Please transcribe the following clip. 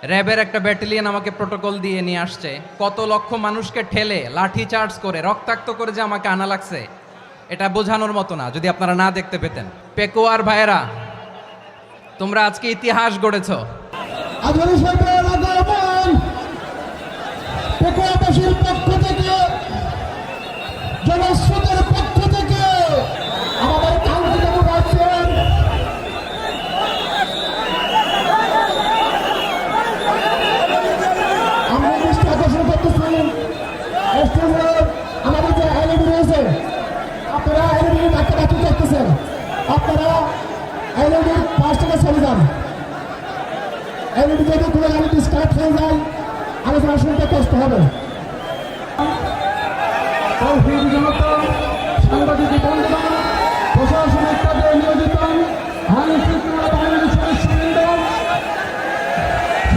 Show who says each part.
Speaker 1: র্যাবের একটা ব্যাটালিয়ন আমাকে প্রোটোকল দিয়ে নিয়ে আসছে, কত লক্ষ মানুষকে ঠেলে লাঠি চার্জ করে রক্তাক্ত করে যে আমাকে আনা লাগছে, এটা বোঝানোর মতো না যদি আপনারা না দেখতে পেতেন। পেকুয়ার ভাইয়েরা, তোমরা আজকে ইতিহাস গড়েছ।
Speaker 2: পেকুয়াবাসীর পক্ষ থেকে, জনস্রোতের পক্ষ থেকে আমাদের কাঙ্ক্ষিত রাজ্যের আমরা দৃষ্টি আকর্ষণ করতেছি। আমাদের যে এলইডি রয়েছে, আপনারা এলইডি ডাকাডাকি করতেছেন, আপনারা এলইডির পাশ থেকে চলে যান। এলইডি যদি কোনো এলইডি স্টার্ট হয়ে যায়, আলোচনা শুনতে কষ্ট হবে। সাংবাদিক বন্ধু